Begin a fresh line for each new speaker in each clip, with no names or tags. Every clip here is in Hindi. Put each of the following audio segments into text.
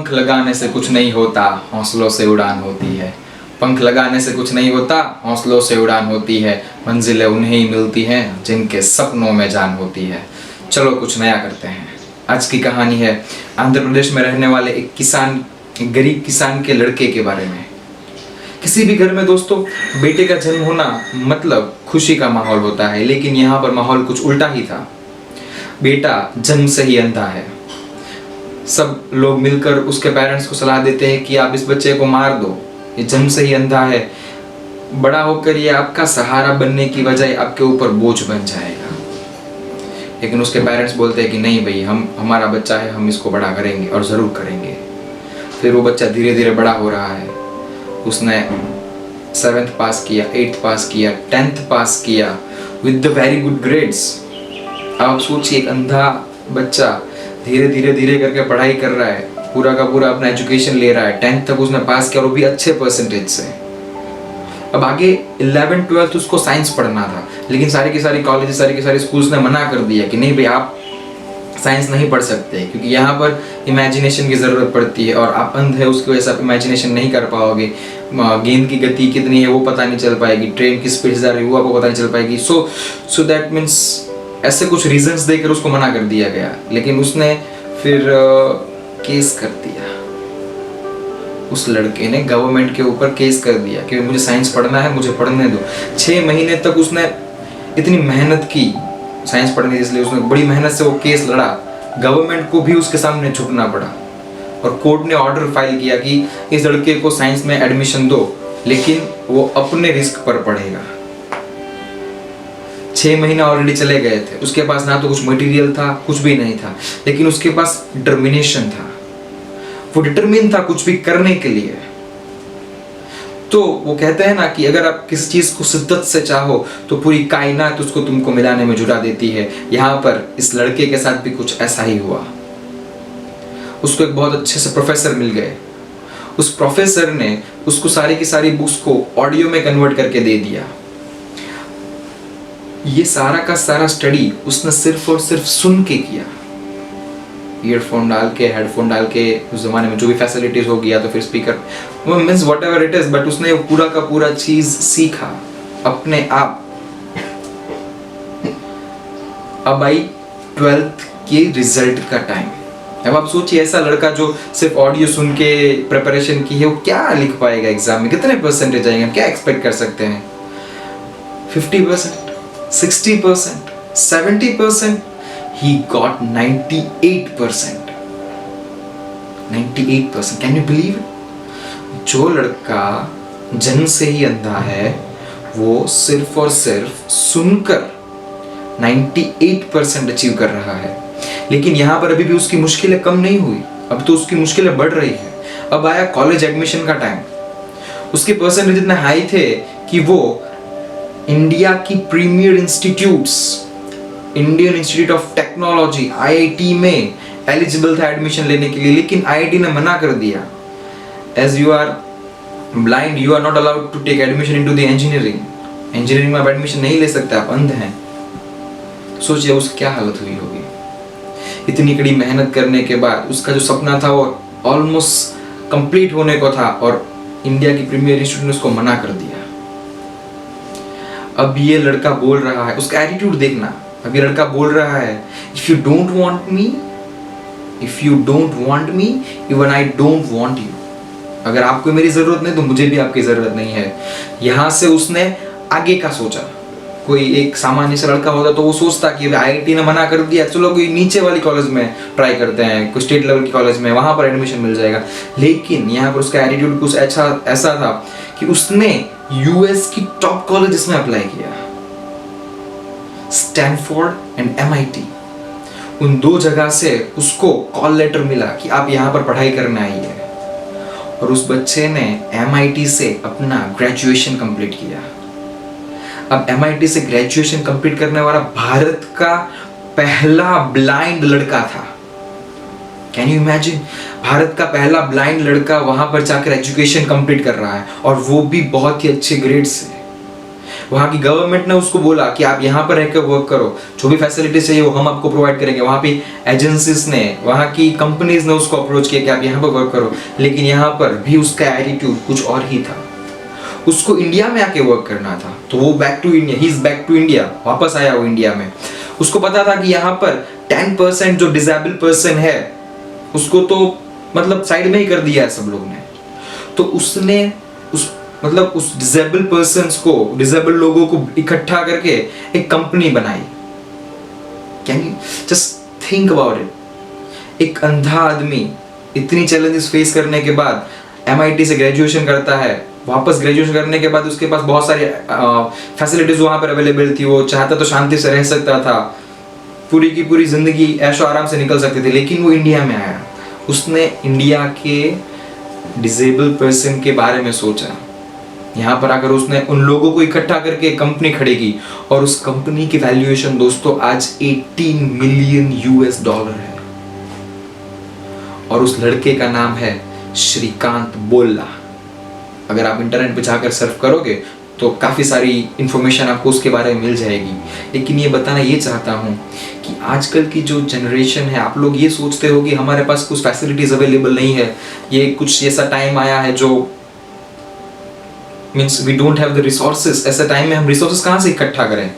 पंख लगाने से कुछ नहीं होता, हौसलों से उड़ान होती है। पंख लगाने से कुछ नहीं होता, हौसलों से उड़ान होती है। मंजिलें उन्हें ही मिलती हैं जिनके सपनों में जान होती है। चलो कुछ नया करते हैं। आज की कहानी है आंध्र प्रदेश में रहने वाले एक गरीब किसान के लड़के के बारे में। किसी भी घर में दोस्तों बेटे का जन्म होना मतलब खुशी का माहौल होता है, लेकिन यहाँ पर माहौल कुछ उल्टा ही था। बेटा जन्म से ही अंधा है। सब लोग मिलकर उसके पेरेंट्स को सलाह देते हैं कि आप इस बच्चे को मार दो, ये जन्म से ही अंधा है, बड़ा होकर ये आपका सहारा बनने की बजाय आपके ऊपर बोझ बन जाएगा। लेकिन उसके पेरेंट्स बोलते हैं कि नहीं भाई, हमारा बच्चा है, हम इसको बड़ा करेंगे और ज़रूर करेंगे। फिर वो बच्चा धीरे धीरे बड़ा हो रहा है। उसने 7th पास किया, 8th पास किया, 10th पास किया with the very good grades. आप सोचिए, एक अंधा बच्चा धीरे धीरे करके पढ़ाई कर रहा है, पूरा का पूरा अपना एजुकेशन ले रहा है। 10th तक उसने पास किया और वो भी अच्छे परसेंटेज से। अब आगे 11th 12th उसको साइंस पढ़ना था, लेकिन सारी की सारी कॉलेज, सारी की सारी स्कूल्स ने मना कर दिया कि नहीं भाई, आप साइंस नहीं पढ़ सकते, क्योंकि यहाँ पर इमेजिनेशन की ज़रूरत पड़ती है और आप अंध है, उसकी वजह से आप इमेजिनेशन नहीं कर पाओगे। गेंद की गति कितनी है वो पता नहीं चल पाएगी, ट्रेन की स्पीड से जा रही है वो आपको पता नहीं चल पाएगी। सो दैट मीन्स ऐसे कुछ रीजंस देकर उसको मना कर दिया गया। लेकिन उसने फिर केस कर दिया। उस लड़के ने गवर्नमेंट के ऊपर केस कर दिया कि मुझे साइंस पढ़ना है, मुझे पढ़ने दो। 6 महीने तक उसने इतनी मेहनत की साइंस पढ़ने की, इसलिए उसने बड़ी मेहनत से वो केस लड़ा। गवर्नमेंट को भी उसके सामने झुकना पड़ा और कोर्ट ने ऑर्डर फाइल किया कि इस लड़के को साइंस में एडमिशन दो, लेकिन वो अपने रिस्क पर पढ़ेगा। 6 महीना ऑलरेडी चले गए थे, उसके पास ना तो कुछ मटेरियल था, कुछ भी नहीं था, लेकिन उसके पास डिटर्मिनेशन था। वो डिटरमिन था कुछ भी करने के लिए। तो वो कहते हैं ना कि अगर आप किसी चीज को शिद्दत से चाहो तो पूरी कायनात उसको तुमको मिलाने में जुटा देती है। यहाँ पर इस लड़के के साथ भी कुछ ऐसा ही हुआ। उसको एक बहुत अच्छे से प्रोफेसर मिल गए। उस प्रोफेसर ने उसको सारी की सारी बुक्स को ऑडियो में कन्वर्ट करके दे दिया। ये सारा का सारा स्टडी उसने सिर्फ और सिर्फ सुन के किया। ईयरफोन डाल के, हेडफोन डाल के, उस जमाने में जो भी फैसिलिटीज हो गया तो फिर speaker, means what ever it is, but उसने पूरा का पूरा चीज सीखा अपने आप। अब आई 12th के रिजल्ट का टाइम। अब आप सोचिए, ऐसा लड़का जो सिर्फ ऑडियो सुन के प्रिपरेशन की है, वो क्या लिख पाएगा एग्जाम में, कितने परसेंटेज आएंगे, क्या एक्सपेक्ट कर सकते हैं? 50%, 60%, 70%, he got 98%. 98%, can you believe it? जो लड़का जन्म से ही अंधा है, वो सिर्फ और सिर्फ सुनकर 98% अचीव कर रहा है। लेकिन यहाँ पर अभी भी उसकी मुश्किलें कम नहीं हुई, अब तो उसकी मुश्किलें बढ़ रही है। अब आया कॉलेज एडमिशन का टाइम। उसके परसेंटेज इतने हाई थे कि वो इंडिया की premier institutes, Indian institute of technology IIT में एलिजिबल था एडमिशन लेने के लिए, लेकिन IIT ने मना कर दिया। As you are blind, you are not allowed to take admission into the engineering में आप एडमिशन नहीं ले सकते, आप अंध हैं। सोचिए उसकी क्या हालत हुई होगी। इतनी कड़ी मेहनत करने के बाद उसका जो सपना था वो ऑलमोस्ट कंप्लीट होने को था और इंडिया की प्रीमियर इंस्टीट्यूट ने उसको मना कर दिया। अब ये लड़का बोल रहा है, उसका एटीट्यूड देखना। अब ये लड़का बोल रहा है, if you don't want me even I don't want you. अगर आपको मेरी जरूरत नहीं तो मुझे भी आपकी जरूरत नहीं है। यहां से उसने आगे का सोचा। कोई एक सामान्य सा लड़का होता तो वो सोचता कि IIT ने मना कर दिया, चलो कोई नीचे वाली कॉलेज में ट्राई करते हैं, कोई स्टेट लेवल की कॉलेज में, वहां पर एडमिशन मिल जाएगा। लेकिन यहाँ पर उसका एटीट्यूड कुछ ऐसा था कि उसने US की टॉप कॉलेजेस में अप्लाई किया, स्टैनफोर्ड एंड MIT। उन 2 जगह से उसको कॉल लेटर मिला कि आप यहाँ पर पढ़ाई करने आई है। और उस बच्चे ने MIT से अपना ग्रेजुएशन कंप्लीट किया। अब MIT से ग्रेजुएशन कंप्लीट करने वाला भारत का पहला ब्लाइंड लड़का था। Can you imagine? भारत का पहला ब्लाइंड लड़का वहां पर जाकर एजुकेशन कंप्लीट कर रहा है, और वो भी बहुत ही अच्छे ग्रेड से। वहाँ की गवर्नमेंट ने उसको बोला कि आप यहाँ पर रहकर वर्क करो, जो भी फैसिलिटी चाहिए वो हम आपको प्रोवाइड करेंगे। वहाँ पे एजेंसीज ने, वहाँ की कंपनीज ने उसको अप्रोच किया कि आप यहाँ पर वर्क करो, लेकिन यहाँ पर भी उसका एटीट्यूड कुछ और ही था। उसको इंडिया में आके वर्क करना था, तो वो back to India, he is back to India, वापस आया वो इंडिया में। उसको पता था कि यहाँ पर 10% जो डिसेबल पर्सन है उसको तो मतलब साइड में ही कर दिया है सब लोग ने। तो उसने उस डिसेबल पर्सन्स को, डिसेबल लोगों को इकट्ठा करके एक कंपनी बनाई। Can you just think about it? एक अंधा आदमी इतनी चैलेंजेस फेस करने के बाद MIT से ग्रेजुएशन करता है, वापस ग्रेजुएशन करने के बाद उसके पास बहुत सारी फैसिलिटीज वहां पर अवेलेबल थी, वो चाहता तो शांति से रह सकता था, पूरी की पूरी जिंदगी ऐशो आराम से निकल सकती थी, लेकिन वो इंडिया में आया। उसने इंडिया के डिसेबल पर्सन के बारे में सोचा। यहाँ पर आकर उसने उन लोगों को इकट्ठा करके कंपनी खड़ी की, और उस कंपनी की वैल्यूएशन दोस्तों आज 18 मिलियन US$ है। और उस लड़के का नाम है श्रीकांत बोल्ला। अगर आप इंटरनेट पे जाकर सर्च करोगे तो काफ़ी सारी इंफॉर्मेशन आपको उसके बारे में मिल जाएगी। लेकिन ये बताना ये चाहता हूँ कि आजकल की जो जनरेशन है, आप लोग ये सोचते हो कि हमारे पास कुछ फैसिलिटीज अवेलेबल नहीं है, ये कुछ ऐसा टाइम आया है जो means we don't have the resources. ऐसे टाइम में हम रिसोर्सेज कहाँ से इकट्ठा करें?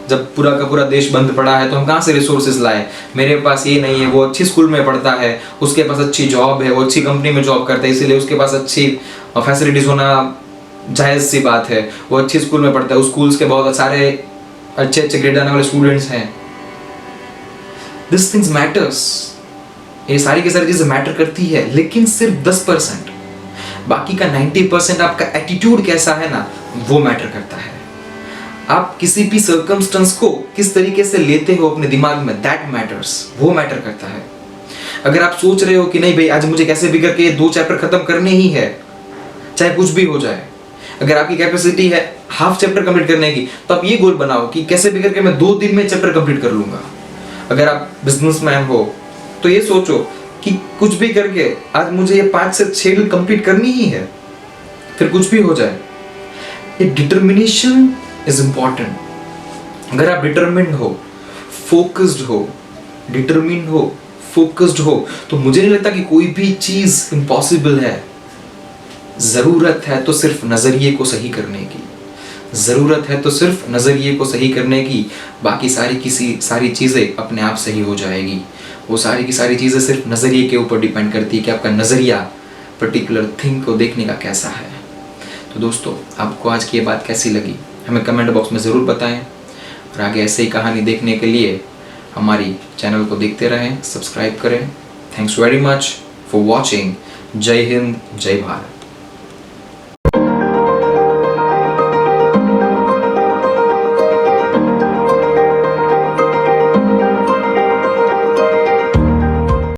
जब पूरा का पूरा देश बंद पड़ा है तो हम कहाँ से रिसोर्सेज लाए? मेरे पास ये नहीं है, वो अच्छी स्कूल में पढ़ता है, उसके पास अच्छी जॉब है, वो अच्छी कंपनी में जॉब करता है, इसीलिए उसके पास अच्छी फैसिलिटीज होना जायज़ सी बात है। वो अच्छी स्कूल में पढ़ता है, उस स्कूल्स के बहुत सारे अच्छे अच्छे ग्रेड आने वाले स्टूडेंट्स हैं। दिस थिंग्स मैटर्स, ये सारी की सारी चीज़ें मैटर करती है, लेकिन सिर्फ 10%, बाकी का 90% आपका एटीट्यूड कैसा है ना, वो मैटर करता है। आप किसी भी सर्कमस्टेंस को किस तरीके से लेते हो अपने दिमाग में, दैट मैटर्स, वो मैटर करता है। अगर आप सोच रहे हो कि नहीं भाई आज मुझे कैसे भी करके 2 चैप्टर खत्म करने ही है, चाहे कुछ भी हो जाए, अगर आपकी कैपेसिटी है हाफ चैप्टर कंप्लीट करने की, तो आप ये गोल बनाओ कि कैसे भी करके मैं 2 दिन में चैप्टर कंप्लीट कर लूंगा। अगर आप बिजनेसमैन हो तो ये सोचो कि कुछ भी करके आज मुझे ये 5 से 6 दिन कंप्लीट करनी ही है, फिर कुछ भी हो जाए। ये डिटर्मिनेशन इज इंपॉर्टेंट। अगर आप डिटर्मिन्ड हो, फोकस्ड हो, डिटर्मिन्ड हो, फोकस्ड हो, तो मुझे नहीं लगता कि कोई भी चीज इम्पॉसिबल है। जरूरत है तो सिर्फ नजरिए को सही करने की, जरूरत है तो सिर्फ नजरिए को सही करने की, बाकी सारी चीजें अपने आप सही हो जाएगी। वो सारी की सारी चीजें सिर्फ नजरिए के ऊपर डिपेंड करती है कि आपका नजरिया पर्टिकुलर थिंग को देखने का कैसा है। तो दोस्तों, आपको आज की ये बात कैसी लगी हमें कमेंट बॉक्स में ज़रूर बताएं, और आगे ऐसे ही कहानी देखने के लिए हमारी चैनल को देखते रहें, सब्सक्राइब करें। Thanks very much for watching. जय हिंद, जय भारत।